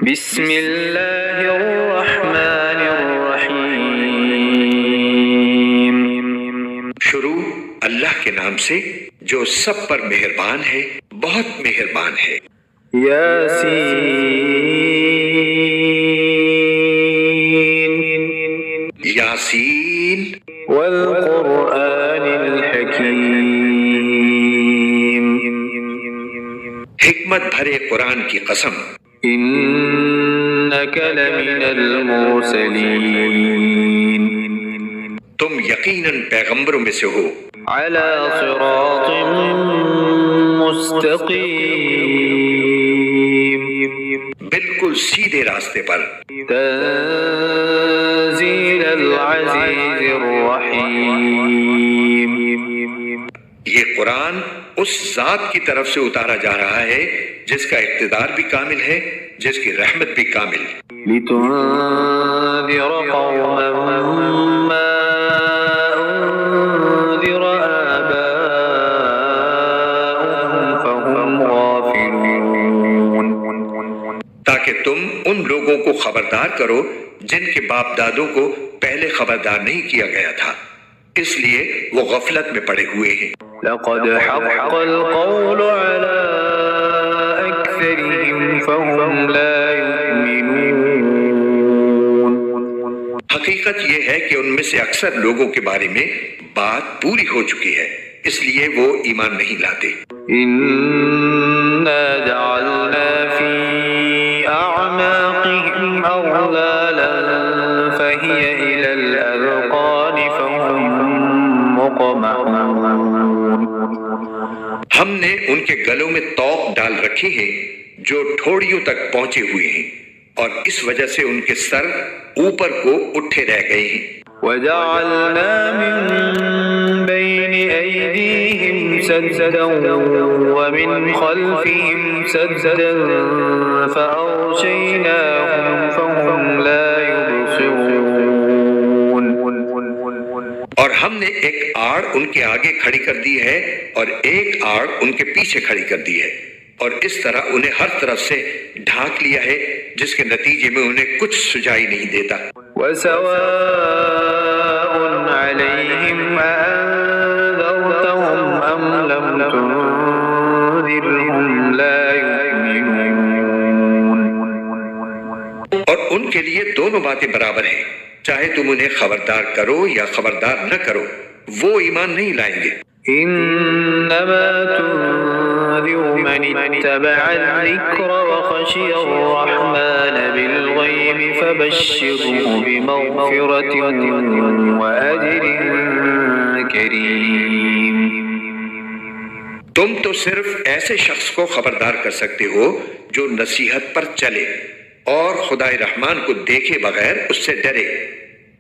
بسم اللہ الرحمن الرحیم۔ شروع اللہ کے نام سے جو سب پر مہربان ہے، بہت مہربان ہے۔ یاسین یاسین والقرآن الحکیم۔ حکمت بھرے قرآن کی قسم، انک لمن المرسلین، تم یقیناً پیغمبروں میں سے ہو، علی صراط مستقیم، بالکل سیدھے راستے پر۔ تنزیل العزیز الرحیم، یہ قرآن اس ذات کی طرف سے اتارا جا رہا ہے جس کا اقتدار بھی کامل ہے، جس کی رحمت بھی کامل۔ لتنذر قوما ما انذر آباؤهم فهم غافلون، تاکہ تم ان لوگوں کو خبردار کرو جن کے باپ دادوں کو پہلے خبردار نہیں کیا گیا تھا، اس لیے وہ غفلت میں پڑے ہوئے ہیں۔ لقد حق القول على أكثرهم فهم لا يؤمنون، حقیقت یہ ہے کہ ان میں سے اکثر لوگوں کے بارے میں بات پوری ہو چکی ہے، اس لیے وہ ایمان نہیں لاتے۔ إنا جعلنا في أعناقهم أغلالا فهي إلى الأذقان فهم مقمحون، ہم نے ان کے گلوں میں طوق ڈال رکھی ہے جو ٹھوڑیوں تک پہنچے ہوئے ہیں، اور اس وجہ سے ان کے سر اوپر کو اٹھے رہ گئے ہیں۔ وجعلنا من بين أيديهم سدا ومن خلفهم سدا فأغشيناهم فهم لا يبصرون، اور ہم نے ایک آڑ ان کے آگے کھڑی کر دی ہے اور ایک آڑ ان کے پیچھے کھڑی کر دی ہے، اور اس طرح انہیں ہر طرف سے ڈھانک لیا ہے جس کے نتیجے میں انہیں کچھ سجائی نہیں دیتا۔ وسواء عليهم أأنذرتهم أم لم تنذرهم لا يؤمنون، اور ان کے لیے دونوں باتیں برابر ہیں، چاہے تم انہیں خبردار کرو یا خبردار نہ کرو، وہ ایمان نہیں لائیں گے۔ إنما تنذر من اتبع الذكر وخشي الرحمن بالغيب فبشره بمغفرة وأجر كريم۔ تم تو صرف ایسے شخص کو خبردار کر سکتے ہو جو نصیحت پر چلے اور خدائے رحمان کو دیکھے بغیر اس سے ڈرے،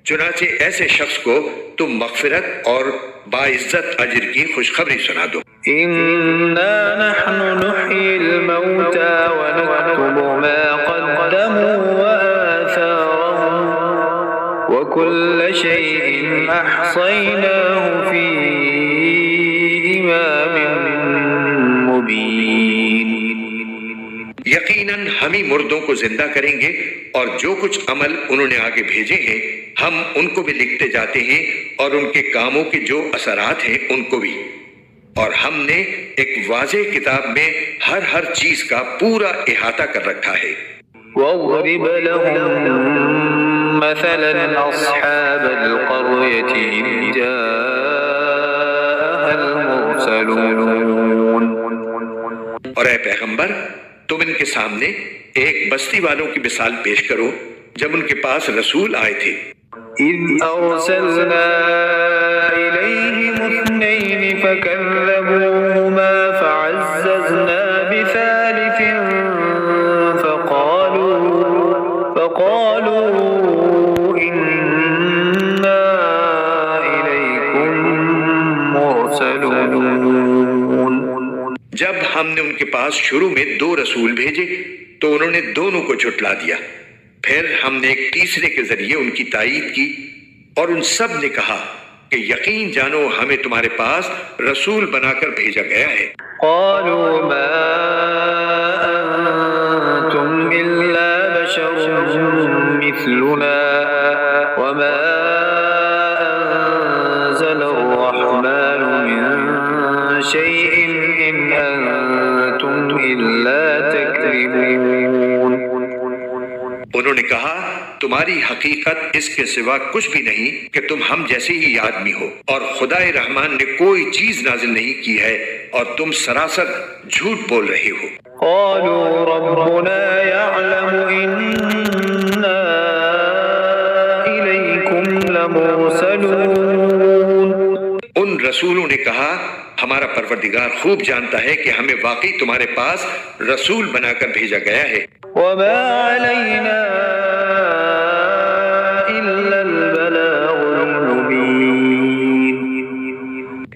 چنانچہ ایسے شخص کو تم مغفرت اور باعزت اجر کی خوشخبری سنا دو۔ إنا نحن نحيي الموتى ونكتب ما قدموا وآثارهم وكل شيء أحصيناه في إمام مبين۔ یقیناً ہم ہی مردوں کو زندہ کریں گے، اور جو کچھ عمل انہوں نے آگے بھیجے ہیں ہم ان کو بھی لکھتے جاتے ہیں، اور ان کے کاموں کے جو اثرات ہیں ان کو بھی، اور ہم نے ایک واضح کتاب میں ہر چیز کا پورا احاطہ کر رکھا ہے۔ واضرب لهم مثلا أصحاب القرية إذ جاءها المرسلون، اور اے پیغمبر تم ان کے سامنے ایک بستی والوں کی مثال پیش کرو جب ان کے پاس رسول آئے تھے۔ إذ أرسلنا إليهم اثنين فكذبوهما فعززنا بثالث فقالوا إنا إليكم مرسلون، جب ہم نے ان کے پاس شروع میں 2 رسول بھیجے تو انہوں نے دونوں کو جھٹلا دیا، پھر ہم نے ایک تیسرے کے ذریعے ان کی تائید کی، اور ان سب نے کہا کہ یقین جانو ہمیں تمہارے پاس رسول بنا کر بھیجا گیا ہے۔ قالوا ما أنتم إلا مثلنا وما أنزل الرحمن من شيء إن أنتم إلا تكذبون. انہوں نے کہا تمہاری حقیقت اس کے سوا کچھ بھی نہیں کہ تم ہم جیسے ہی آدمی ہو، اور خدا رحمان نے کوئی چیز نازل نہیں کی ہے اور تم سراسر جھوٹ بول رہے ہو. قالوا ربنا يعلم إنا إليكم لمرسلون. ان رسولوں نے کہا ہمارا پروردگار خوب جانتا ہے کہ ہمیں واقعی تمہارے پاس رسول بنا کر بھیجا گیا ہے. وما علينا إلا البلاغ المبين.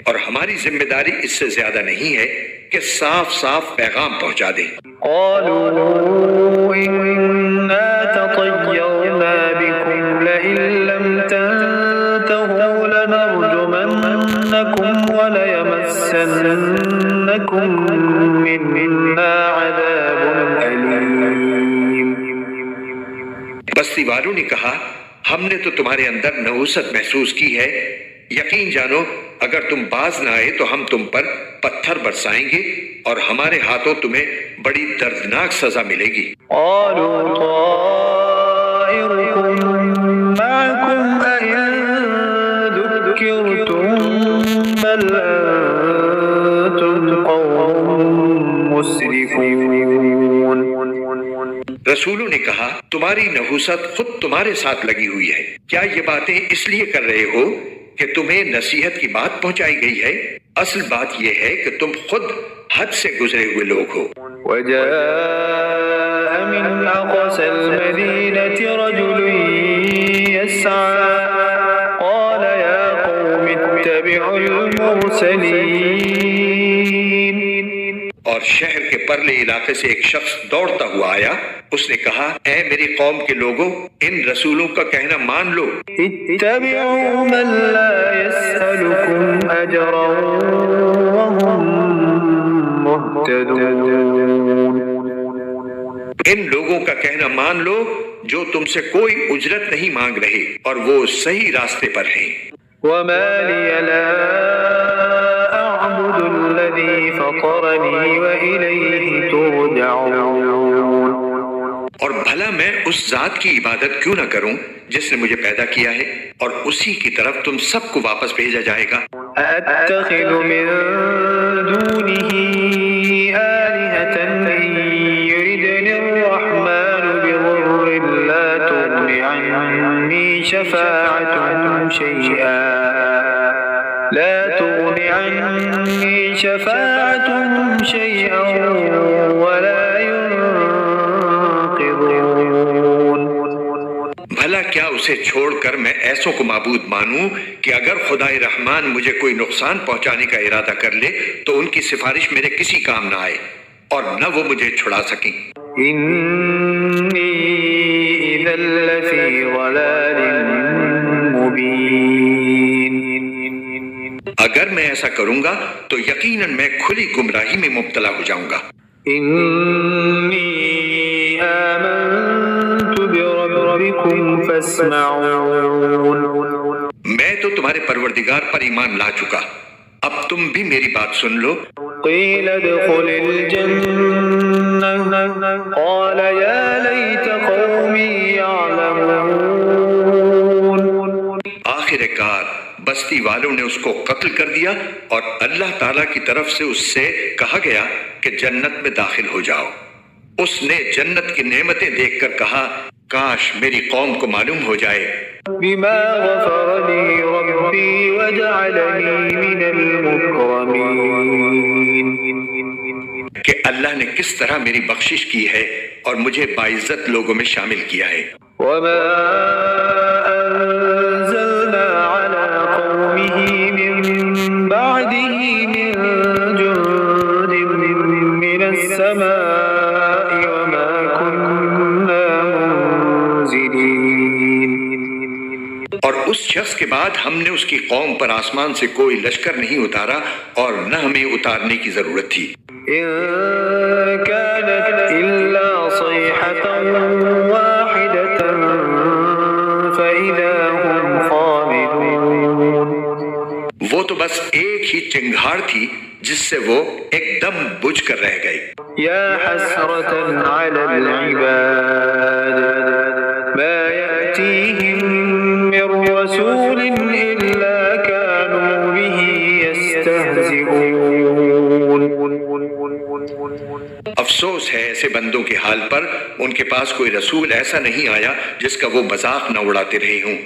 اور ہماری ذمہ داری اس سے زیادہ نہیں ہے کہ صاف صاف پیغام پہنچا دیں. قالوا إنا تطيرنا بكم لئن لم تنتهوا لنرجمنكم وليمسنكم منا عذاب أليم. بستی والوں نے کہا ہم نے تو تمہارے اندر نحوست محسوس کی ہے، یقین جانو اگر تم باز نہ آئے تو ہم تم پر پتھر برسائیں گے اور ہمارے ہاتھوں تمہیں بڑی دردناک سزا ملے گی. قالوا طائركم معكم أئن ذكرتم بل أنتم قوم مسرفون. رسولوں نے کہا تمہاری نحوست خود تمہارے ساتھ لگی ہوئی ہے، کیا یہ باتیں اس لیے کر رہے ہو کہ تمہیں نصیحت کی بات پہنچائی گئی ہے؟ اصل بات یہ ہے کہ تم خود حد سے گزرے ہوئے لوگ ہو. وجاء من أقصى المدينة رجل يسعى قال يا قوم اتبعوا المرسلين. اور شہر کے پرلے علاقے سے ایک شخص دوڑتا ہوا آیا، اس نے کہا اے میری قوم کے لوگوں ان رسولوں کا کہنا مان لو. اتبعوا من لا يسألكم أجرا وهم مهتدون. ان لوگوں کا کہنا مان لو جو تم سے کوئی اجرت نہیں مانگ رہے اور وہ صحیح راستے پر ہیں. وما لي لا أعبد الذي فطرني وإليه ترجعون. اور بھلا میں اس ذات کی عبادت کیوں نہ کروں جس نے مجھے پیدا کیا ہے اور اسی کی طرف تم سب کو واپس بھیجا جائے گا. أأتخذ من دونه آلهة إن يردني الرحمن بضر لا تغن عني شفاعتهم شيئا ولا ينقذون. بھلا کیا اسے چھوڑ کر میں ایسوں کو معبود مانوں کہ اگر خدا رحمان مجھے کوئی نقصان پہنچانے کا ارادہ کر لے تو ان کی سفارش میرے کسی کام نہ آئے اور نہ وہ مجھے چھڑا سکیں. إني إذا لفي ضلال مبين. اگر میں ایسا کروں گا تو یقیناً میں کھلی گمراہی میں مبتلا ہو جاؤں گا. إني آمنت بربكم فاسمعون. میں تو تمہارے پروردگار پر ایمان لا چکا، اب تم بھی میری بات سن لو. قيل ادخل الجنة قال يا ليت قومي يعلمون. آخر کار بستی والوں نے اس کو قتل کر دیا اور اللہ تعالیٰ کی طرف سے اس سے کہا گیا کہ جنت میں داخل ہو جاؤ. اس نے جنت کی نعمتیں دیکھ کر کہا کاش میری قوم کو معلوم ہو جائے بما غفر لي ربي وجعلني من المكرمين. کہ اللہ نے کس طرح میری بخشش کی ہے اور مجھے باعزت لوگوں میں شامل کیا ہے. وما أنزلنا على قومه من بعده من جند من السماء وما كنا منزلين. اور اس شخص کے بعد ہم نے اس کی قوم پر آسمان سے کوئی لشکر نہیں اتارا اور نہ ہمیں اتارنے کی ضرورت تھی. إن كانت إلا صيحة واحدة بس ایک ہی چنگھاڑ تھی جس سے وہ ایک دم بجھ کر رہ گئے۔ يا حسرة على العباد ما يأتيهم من رسول إلا كانوا به يستهزئون۔ افسوس ہے ایسے بندوں کے حال پر، ان کے پاس کوئی رسول ایسا نہیں آیا جس کا وہ مذاق نہ اڑاتے رہے ہوں۔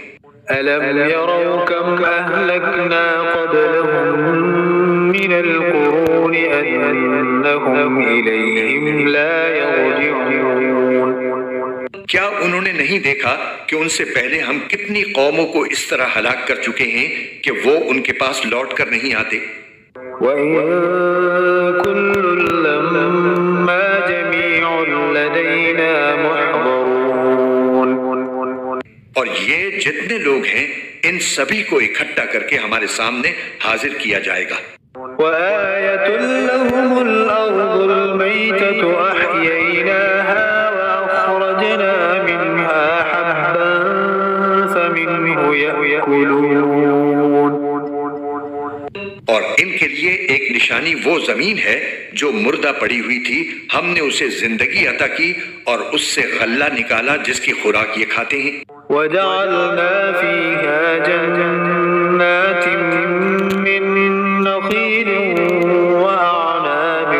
ألم يروا كم أهلكنا قبلهم من القرون أنهم إليهم لا يرجعون۔ کیا انہوں نے نہیں دیکھا کہ ان سے پہلے ہم کتنی قوموں کو اس طرح ہلاک کر چکے ہیں کہ وہ ان کے پاس لوٹ کر نہیں آتے؟ وَإِن كُلٌّ لَّمَّا جَمِيعٌ لَّدَيْنَا مُحْضَرُونَ۔ اور یہ جتنے لوگ ہیں ان سبھی کو اکٹھا کر کے ہمارے سامنے حاضر کیا جائے گا۔ وَآيَةٌ لَّهُمُ الْأَرْضُ الْمَيْتَةُ أَحْيَيْنَاهَا وَأَخْرَجْنَا مِنْهَا حَبًّا فَمِنْهُ يَأْكُلُونَ۔ اور ان کے لیے ایک نشانی وہ زمین ہے جو مردہ پڑی ہوئی تھی، ہم نے اسے زندگی عطا کی اور اس سے غلہ نکالا جس کی خوراک یہ کھاتے ہیں۔ وَجَعَلْنَا فِيهَا جَنَّاتٍ مِّن نَّخِيلٍ وَأَعْنَابٍ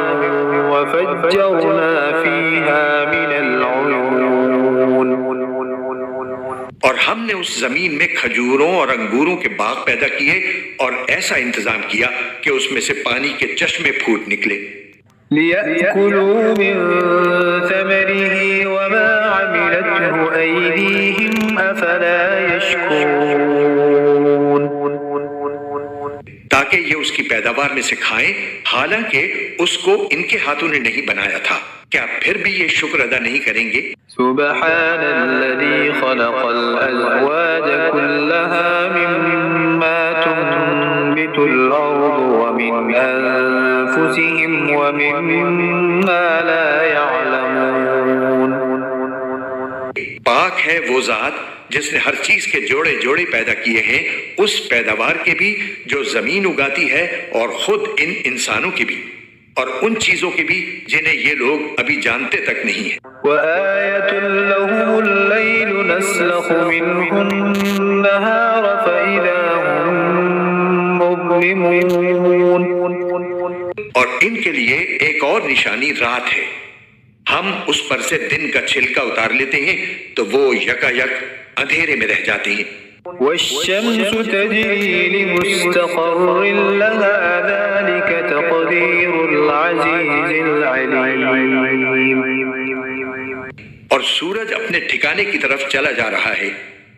وَفَجَّرْنَا فِيهَا مِنَ الْعُيُونِ۔ اور ہم نے اس زمین میں کھجوروں اور انگوروں کے باغ پیدا کیے اور ایسا انتظام کیا کہ اس میں سے پانی کے چشمے پھوٹ نکلے۔ لِيَأْكُلُوا مِن ثَمَرِهِ وَمَا عَمِلَتْهُ أَيْدِيهِمْ أَفَلَا يَشْكُرُونَ۔ تاکہ یہ اس کی پیداوار میں سے کھائیں، حالانکہ اس کو ان کے ہاتھوں نے نہیں بنایا تھا، کیا پھر بھی یہ شکر ادا نہیں کریں گے؟ سبحان الذي خلق الأزواج كلها مما تنبت الأرض ومن أنفسهم ومما لا يعلمون۔ پاک ہے وہ ذات جس نے ہر چیز کے جوڑے جوڑے پیدا کیے ہیں، اس پیداوار کے بھی جو زمین اگاتی ہے اور خود ان انسانوں کے بھی، اور ان چیزوں کے بھی جنہیں یہ لوگ ابھی جانتے تک نہیں ہیں۔ وَآيَةٌ لَّهُمُ اللَّيْلُ نَسْلَخُ مِنْهُ النَّهَارَ فَإِذَا هُم مُّظْلِمُونَ۔ اور ان کے لیے ایک اور نشانی رات ہے، ہم اس پر سے دن کا چھلکا اتار لیتے ہیں تو وہ یکا یک اندھیرے میں رہ جاتے ہیں۔ وَالشَّمْسُ تَجْرِي لِمُسْتَقَرٍّ لَّهَا ذَلِكَ تَقْدِيرُ الْعَزِيزِ الْعَلِيمِ۔ اور سورج اپنے ٹھکانے کی طرف چلا جا رہا ہے،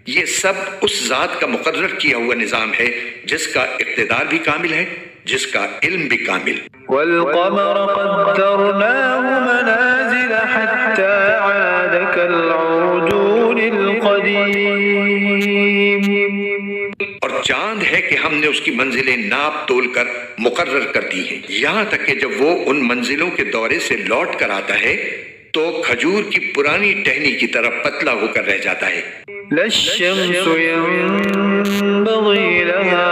یہ سب اس ذات کا مقرر کیا ہوا نظام ہے جس کا اقتدار بھی کامل ہے، جس کا علم بھی کامل۔ وَالْقَمَرَ قَدَّرْنَاهُ مَنَازِلَ حَتَّى عَادَ كَالْعُرْجُونِ الْقَدِيمِ۔ اور چاند ہے کہ ہم نے اس کی منزلیں ناپ تول کر مقرر کر دی ہیں، یہاں تک کہ جب وہ ان منزلوں کے دورے سے لوٹ کر آتا ہے تو کھجور کی پرانی ٹہنی کی طرح پتلا ہو کر رہ جاتا ہے۔ لا الشمس ينبغي لها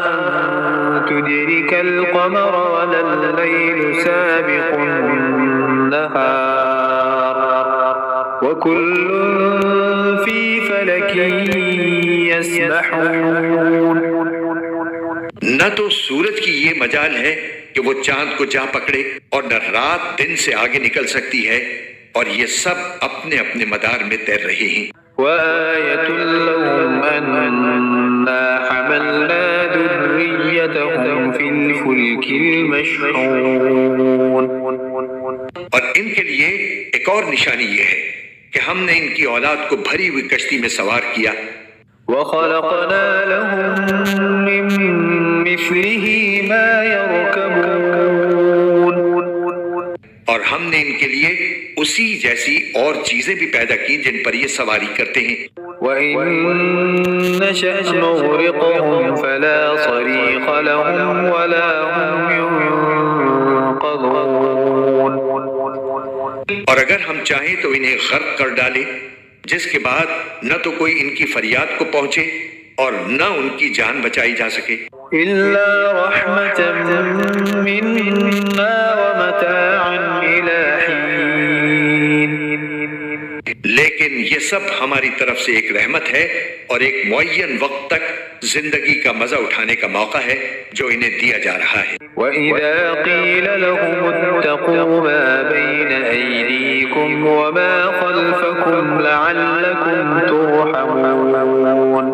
أن تدرك القمر ولا الليل سابق النهار وكل في فلك يسبحون۔ نہ تو سورج کی یہ مجال ہے کہ وہ چاند کو جا پکڑے اور نہ رات دن سے آگے نکل سکتی ہے، اور یہ سب اپنے اپنے مدار میں تیر رہے ہیں۔ وآية لهم أنا حملنا ذريتهم في الفلك المشحون۔ اور ان کے لیے ایک اور نشانی یہ ہے کہ ہم نے ان کی اولاد کو بھری ہوئی کشتی میں سوار کیا۔ وخلقنا لهم من مثله ما يركبون۔ اور ہم نے ان کے لیے اسی جیسی اور چیزیں بھی پیدا کی جن پر یہ سواری کرتے ہیں۔ وَإِن نَّشَأْ نُغْرِقْهُمْ فَلَا صَرِيخَ لَهُمْ وَلَا هُمْ يُنقَذُونَ۔ اور اگر ہم چاہیں تو انہیں غرق کر ڈالیں، جس کے بعد نہ تو کوئی ان کی فریاد کو پہنچے اور نہ ان کی جان بچائی جا سکے۔ إلا رحمة منا ومتاعا إلى حين. لیکن یہ سب ہماری طرف سے ایک رحمت ہے اور ایک معین وقت تک زندگی کا مزہ اٹھانے کا موقع ہے جو انہیں دیا جا رہا ہے. وَإِذَا قِيلَ لَهُمُ اتَّقُوا مَا بَيْنَ أَيْدِيكُمْ وَمَا خَلْفَكُمْ لَعَلَّكُمْ تُرْحَمُونَ.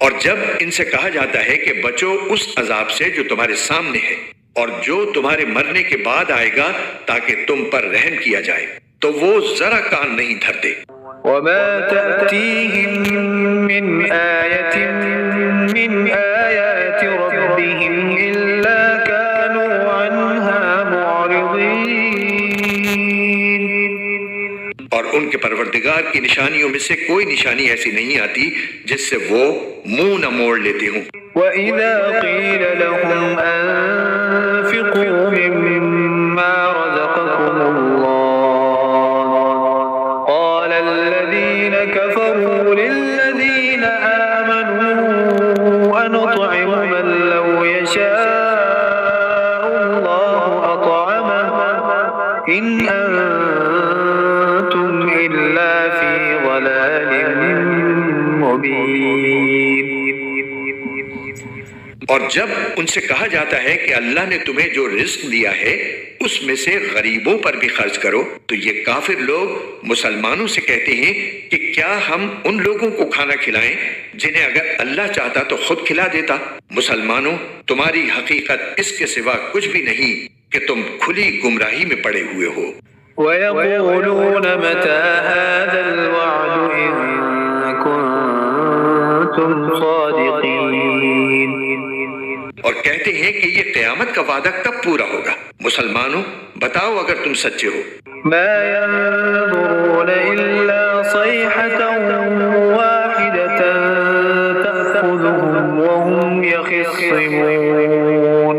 اور جب ان سے کہا جاتا ہے کہ بچو اس عذاب سے جو تمہارے سامنے ہے اور جو تمہارے مرنے کے بعد آئے گا تاکہ تم پر رحم کیا جائے، تو وہ ذرا کان نہیں دھرتے. وَمَا تَأْتِيهِم مِّنْ آيَةٍ مِّنْ آيَاتِ رَبِّهِمْ إِلَّا كَانُوا عَنْهَا مُعْرِضِينَ. اور ان کے پروردگار کی نشانیوں میں سے کوئی نشانی ایسی نہیں آتی جس سے وہ منہ نہ موڑ لیتے ہوں. وَإِذَا قِيلَ لَهُمْ أَنفِقُوا مِمَّا رَزَقَكُمُ اللَّهُ قَالَ الَّذِينَ كَفَرُوا لِلَّذِينَ آمَنُوا أَنُطْعِمُ مَن لَّوْ يَشَاءُ اللَّهُ أَطْعَمَهُ إِنْ أَنتُمْ إِلَّا فِي ضَلَالٍ مُّبِينٍ. اور جب ان سے کہا جاتا ہے کہ اللہ نے تمہیں جو رزق دیا ہے اس میں سے غریبوں پر بھی خرچ کرو، تو یہ کافر لوگ مسلمانوں سے کہتے ہیں کہ کیا ہم ان لوگوں کو کھانا کھلائیں جنہیں اگر اللہ چاہتا تو خود کھلا دیتا. مسلمانوں، تمہاری حقیقت اس کے سوا کچھ بھی نہیں کہ تم کھلی گمراہی میں پڑے ہوئے ہو. وَيَقُولُونَ مَتَى هَذَا الْوَعْدُ إِن كُنتُمْ صَادِقِينَ. اور کہتے ہیں کہ یہ قیامت کا وعدہ کب پورا ہوگا. مسلمانوں، بتاؤ اگر تم سچے ہو. مَا يَنظُرُونَ إِلَّا صَيْحَةً وَاحِدَةً تَأْخُذُهُمْ وَهُمْ يَخِصِّمُونَ.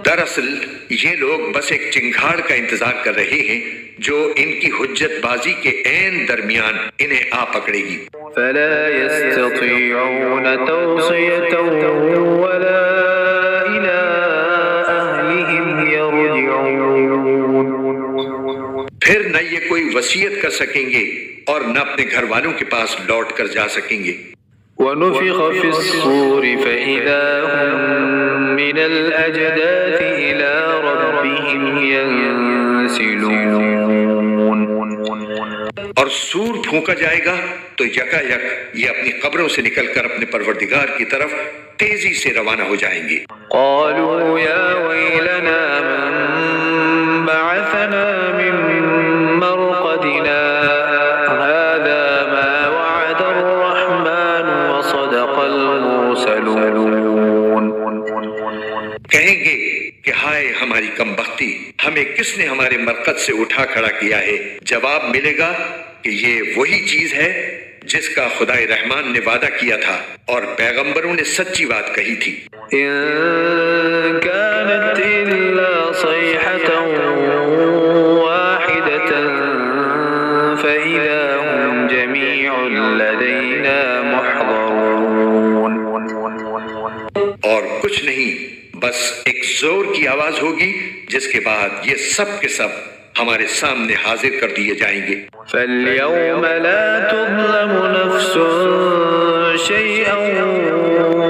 دراصل یہ لوگ بس ایک چنگھاڑ کا انتظار کر رہے ہیں جو ان کی حجت بازی کے عین درمیان انہیں آ پکڑے گی. فَلَا يَسْتَطِيعُونَ تَوْصِيَةً وَلَا إِلَىٰ أَهْلِهِمْ يَرْجِعُونَ. پھر نہ یہ کوئی وصیت کر سکیں گے اور نہ اپنے گھر والوں کے پاس لوٹ کر جا سکیں گے. وَنُفِخَ فِي الصُّورِ فَإِذَا هُم مِّنَ الْأَجْدَاثِ إِلَىٰ رَبِّهِمْ يَنسِلُونَ. اور سور پھونکا جائے گا تو یکا یک یہ اپنی قبروں سے نکل کر اپنے پروردگار کی طرف تیزی سے روانہ ہو جائیں گے. قالوا يا ويلنا من بعثنا من مرقدنا هذا ما وعد الرحمن وصدق المرسلون. کہیں گے کہ ہائے ہماری کم بختی، ہمیں کس نے ہمارے مرقد سے اٹھا کھڑا کیا ہے. جواب ملے گا کہ یہ وہی چیز ہے جس کا خدائے رحمان نے وعدہ کیا تھا اور پیغمبروں نے سچی بات کہی تھی. إن كانت إلا صيحة واحدة فإذا هم جميع لدينا محضرون. اور کچھ نہیں، بس ایک زور کی آواز ہوگی جس کے بعد یہ سب کے سب ہمارے سامنے حاضر کر دیے جائیں گے. فَالْيَوْمَ لَا تُظْلَمُ نَفْسٌ شَيْئًا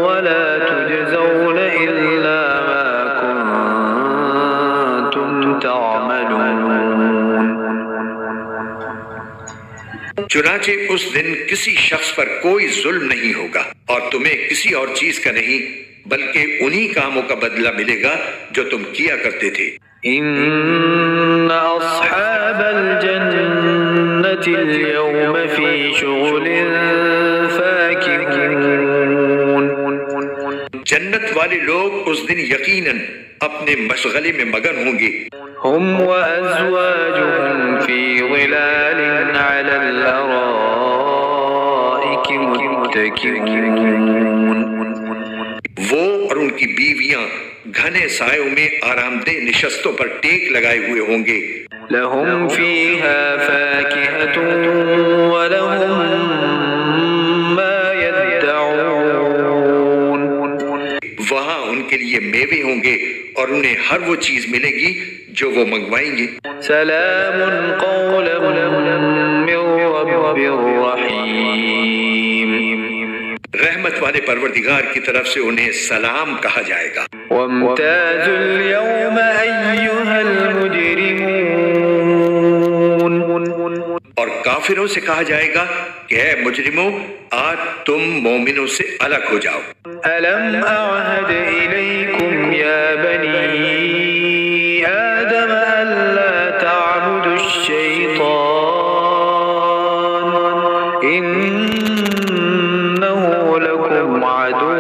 وَلَا تُجْزَوْنَ إِلَّا مَا كُنتُمْ تَعْمَلُونَ. چنانچہ اس دن کسی شخص پر کوئی ظلم نہیں ہوگا اور تمہیں کسی اور چیز کا نہیں بلکہ انہی کاموں کا بدلہ ملے گا جو تم کیا کرتے تھے. إن أصحاب الجنة اليوم في شغل فاكهون. جنت والے لوگ اس دن یقیناً اپنے مشغلے میں مگن ہوں گے. هم وأزواجهم في ظلال على الأرائك متكئون. وہ اور ان کی بیویاں گھنے سایوں میں آرام دہ نشستوں پر ٹیک لگائے ہوئے ہوں گے. لهم فيها فاكهة ولهم ما يدعون. لیے میوے ہوں گے اور انہیں ہر وہ چیز ملے گی جو وہ منگوائیں گے۔ سلام قولا من رب رحیم، رحمت والے پروردگار کی طرف سے انہیں سلام کہا جائے گا۔ وامتازوا اليوم أيها المجرمون، اور کافروں سے کہا جائے گا کہ اے مجرموں، آج تم مومنوں سے الگ ہو جاؤ۔ ألم أعهد إليكم يا بني آدم ألا تعبدوا الشيطان إنه لكم عدو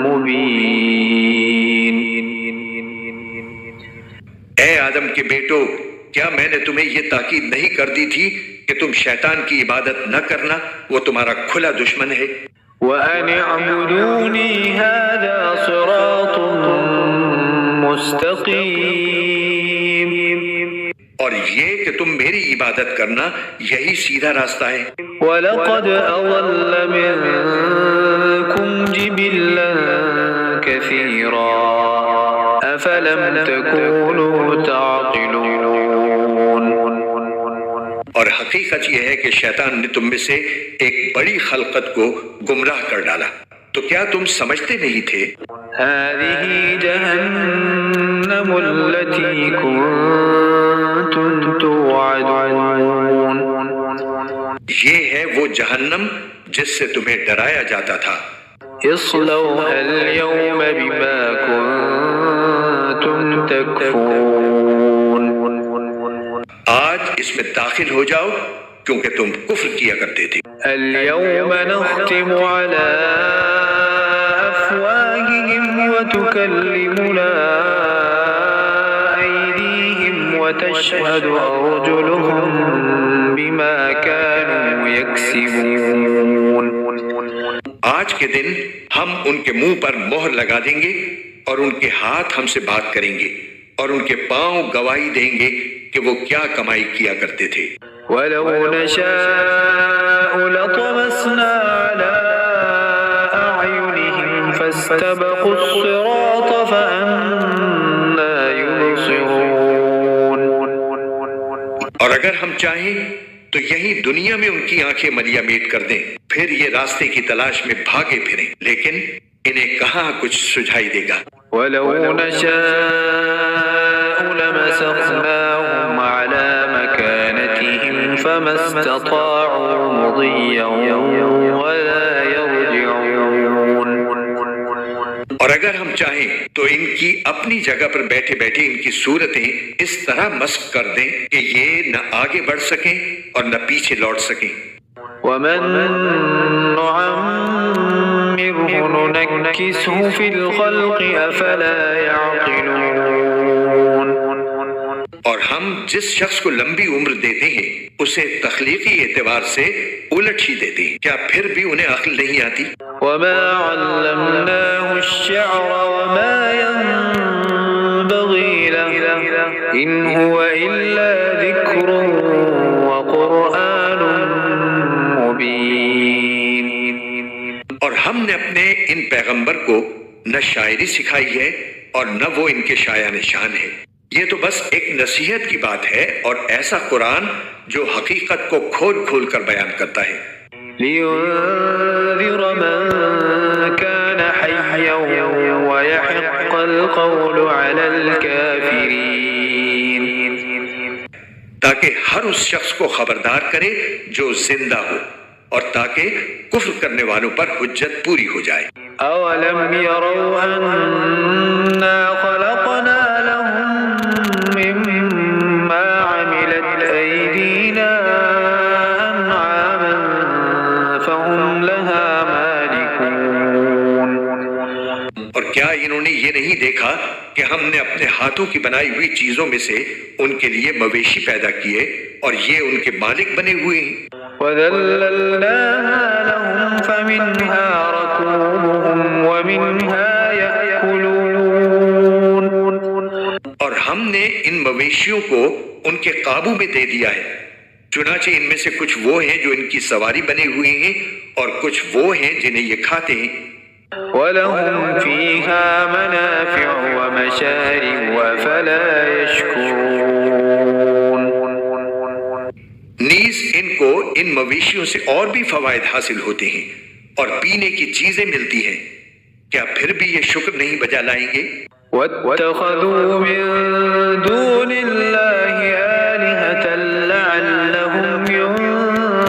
مبين۔ اے آدم کے بیٹو، کیا میں نے تمہیں یہ تاکید نہیں کر دی تھی کہ تم شیطان کی عبادت نہ کرنا، وہ تمہارا کھلا دشمن ہے۔ وَأَنِ اعْبُدُونِي هَذَا صِرَاطٌ مُسْتَقِيمٌ، اور یہ کہ تم میری عبادت کرنا، یہی سیدھا راستہ ہے۔ وَلَقَدْ أَضَلَّ مِنكُمْ جِبِلًّا كَثِيرًا أَفَلَمْ تَكُونُوا تَعْقِلُونَ۔ اور حقیقت یہ ہے کہ شیطان نے تم میں سے ایک بڑی خلقت کو گمراہ کر ڈالا، تو کیا تم سمجھتے نہیں تھے؟ هَذِهِ جَهَنَّمُ الَّتِي كُنتُمْ تُوعَدُونَ، یہ ہے وہ جہنم جس سے تمہیں ڈرایا جاتا تھا۔ اصلوها اليوم بما كنتم تكفرون، آج اس میں داخل ہو جاؤ کیونکہ تم کفر کیا کرتے تھے۔ اليوم نختم على أفواههم وتكلمنا أيديهم وتشهد أرجلهم بما كانوا يكسبون۔ آج کے دن ہم ان کے منہ پر مہر لگا دیں گے اور ان کے ہاتھ ہم سے بات کریں گے اور ان کے پاؤں گواہی دیں گے کہ وہ کیا کمائی کیا کرتے تھے۔ وَلَوْ نَشَاءُ لَطَمَسْنَا عَلَىٰ أَعْيُنِهِمْ فَاسْتَبَقُوا الصِّرَاطَ فَأَنَّىٰ يُبْصِرُونَ۔ اور اگر ہم چاہیں تو یہی دنیا میں ان کی آنکھیں ملیا میٹ کر دیں، پھر یہ راستے کی تلاش میں بھاگے پھریں، لیکن انہیں کہاں کچھ سجھائی دے گا۔ وَلَوْ نَشَاءُ لَمَسَخْنَاهُمْ عَلَىٰ مَكَانَتِهِمْ فَمَا اسْتَطَاعُوا مُضِيًّا وَلَا يَرْجِعُونَ۔ اور اگر ہم چاہیں تو ان کی اپنی جگہ پر بیٹھے بیٹھے ان کی صورتیں اس طرح مسخ کر دیں کہ یہ نہ آگے بڑھ سکیں اور نہ پیچھے لوٹ سکیں۔ وَمَن نُّعَمِّرْهُ نُنَكِّسْهُ فِي الْخَلْقِ أَفَلَا يَعْقِلُونَ۔ اور ہم جس شخص کو لمبی عمر دیتے ہیں اسے تخلیقی اعتبار سے الٹ ہی دیتے ہیں، کیا پھر بھی انہیں عقل نہیں آتی؟ وَمَا عَلَّمْنَاهُ الشِّعْرَ وَمَا يَنبَغِي لَهُ إِنْ هُوَ إِلَّا ذِكْرٌ وَقُرْآنٌ مُبِينٌ۔ اور ہم نے اپنے ان پیغمبر کو نہ شاعری سکھائی ہے اور نہ وہ ان کے شایع نشان ہے، یہ تو بس ایک نصیحت کی بات ہے اور ایسا قرآن جو حقیقت کو کھول کھول کر بیان کرتا ہے۔ لِيُنذِرَ مَن كَانَ حَيًّا وَيَحِقَّ الْقَوْلُ عَلَى الْكَافِرِينَ، تاکہ ہر اس شخص کو خبردار کرے جو زندہ ہو اور تاکہ کفر کرنے والوں پر حجت پوری ہو جائے۔ أَوَلَمْ يَرَوْا أَنَّا خَلَقْنَا لَهُم مِّمَّا عَمِلَتْ أَيْدِينَا أَنْعَامًا فَهُمْ لَهَا مَالِكُونَ۔ اور کیا انہوں نے یہ نہیں دیکھا کہ ہم نے اپنے ہاتھوں کی بنائی ہوئی چیزوں میں سے ان کے لیے مویشی پیدا کیے اور یہ ان کے مالک بنے ہوئے ہیں؟ وَذَلَّلْنَاهَا لَهُمْ فَمِنْهَا رَكُوبُهُمْ وَمِنْهَا يَأْكُلُونَ۔ اور ہم نے ان مویشیوں کو ان کے قابو میں دے دیا ہے، چنانچہ ان میں سے کچھ وہ ہیں جو ان کی سواری بنے ہوئے ہیں اور کچھ وہ ہیں جنہیں یہ کھاتے ہیں۔ وَلَهُمْ فِيهَا مَنَافِعُ وَمَشَارِبُ أَفَلَا يَشْكُرُونَ۔ نیز ان کو ان مویشیوں سے اور بھی فوائد حاصل ہوتے ہیں اور پینے کی چیزیں ملتی ہیں، کیا پھر بھی یہ شکر نہیں بجا لائیں گے؟ وَاتَّخَذُوا مِن دُونِ اللَّهِ آلِهَةً لَعَلَّهُمْ يُنصَرُونَ۔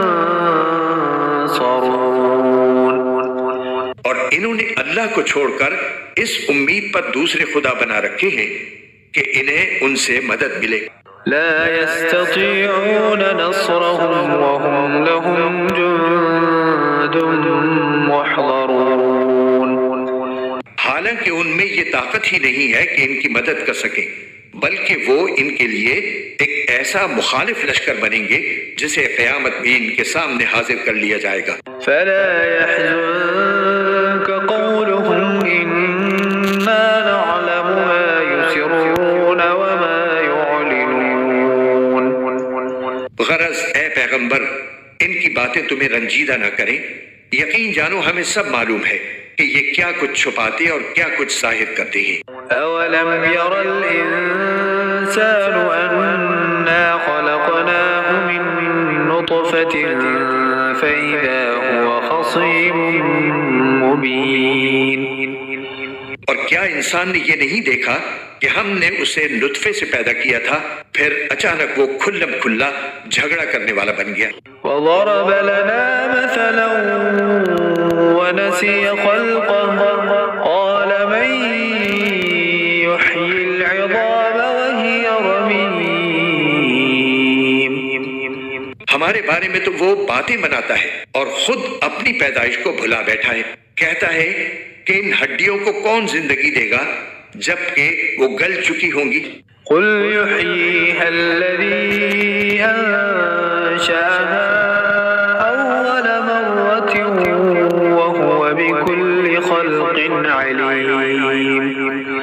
اور انہوں نے اللہ کو چھوڑ کر اس امید پر دوسرے خدا بنا رکھے ہیں کہ انہیں ان سے مدد ملے۔ لا يستطيعون نصرهم وهم لهم جند محضرون۔ حالانکہ ان میں یہ طاقت ہی نہیں ہے کہ ان کی مدد کر سکیں، بلکہ وہ ان کے لیے ایک ایسا مخالف لشکر بنیں گے جسے قیامت میں ان کے سامنے حاضر کر لیا جائے گا۔ فلا يحزنك قولهم إنا نعلم ما يسرون وما يعلنون۔ غرض اے پیغمبر، ان کی باتیں تمہیں رنجیدہ نہ کریں، یقین جانو ہمیں سب معلوم ہے کہ یہ کیا کچھ چھپاتے اور کیا کچھ ظاہر کرتے ہیں۔ أولم ير الإنسان أنا خلقناه من نطفة فإذا هو خصيم مبين۔ اور کیا انسان نے یہ نہیں دیکھا کہ ہم نے اسے نطفے سے پیدا کیا تھا، پھر اچانک وہ کھلم کھلا جھگڑا کرنے والا بن گیا۔ وضرب لنا مثلا ونسي خلقه قال من يحيي العظام وهي رميم۔ ہمارے بارے میں تو وہ باتیں بناتا ہے اور خود اپنی پیدائش کو بھلا بیٹھا ہے، کہتا ہے کہ ان ہڈیوں کو کون زندگی دے گا جبکہ وہ گل چکی ہوں گی۔ قل يحييها الذي أنشأها أول مرة وهو بكل خلق عليم۔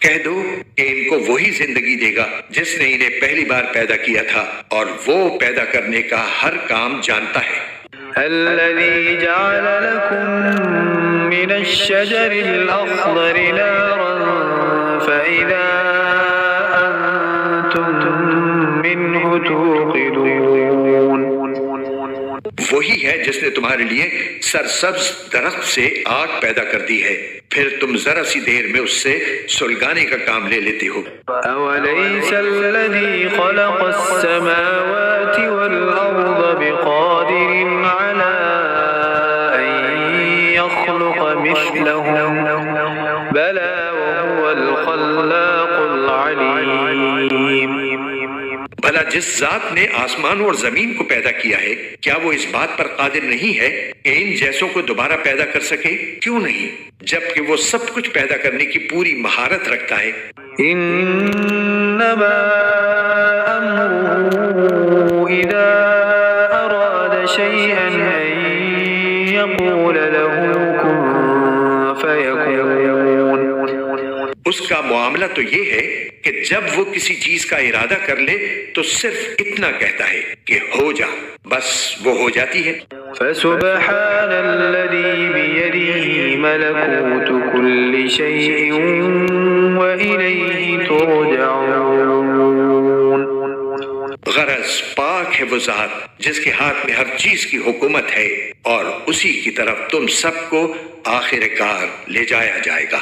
کہہ دو کہ ان کو وہی زندگی دے گا جس نے انہیں پہلی بار پیدا کیا تھا اور وہ پیدا کرنے کا ہر کام جانتا ہے۔ الذي جعل لكم من الشجر الأخضر نارا فإذا أنتم منه توقدون۔ وہی ہے جس نے تمہارے لیے سرسبز درخت سے آگ پیدا کر دی ہے، پھر تم ذرا سی دیر میں اس سے سلگانے کا کام لے لیتے ہو۔ أوليس الذي خلق السماوات والأرض بقادر على أن يخلق مثلهم بلى وهو الخلاق العليم۔ بھلا جس ذات نے آسمانوں اور زمین کو پیدا کیا ہے، کیا وہ اس بات پر قادر نہیں ہے کہ ان جیسوں کو دوبارہ پیدا کر سکے؟ کیوں نہیں، جبکہ وہ سب کچھ پیدا کرنے کی پوری مہارت رکھتا ہے۔ إنما أمره إذا أراد شيئا أن يقول له كن فيكون۔ اس کا معاملہ تو یہ ہے کہ جب وہ کسی چیز کا ارادہ کر لے تو صرف اتنا کہتا ہے کہ ہو جا، بس وہ ہو جاتی ہے۔ فسبحان الذي بيده ملكوت كل شيء وإليه ترجعون۔ غرض پاک ہے وہ ذات جس کے ہاتھ میں ہر چیز کی حکومت ہے اور اسی کی طرف تم سب کو آخر کار لے جایا جائے گا۔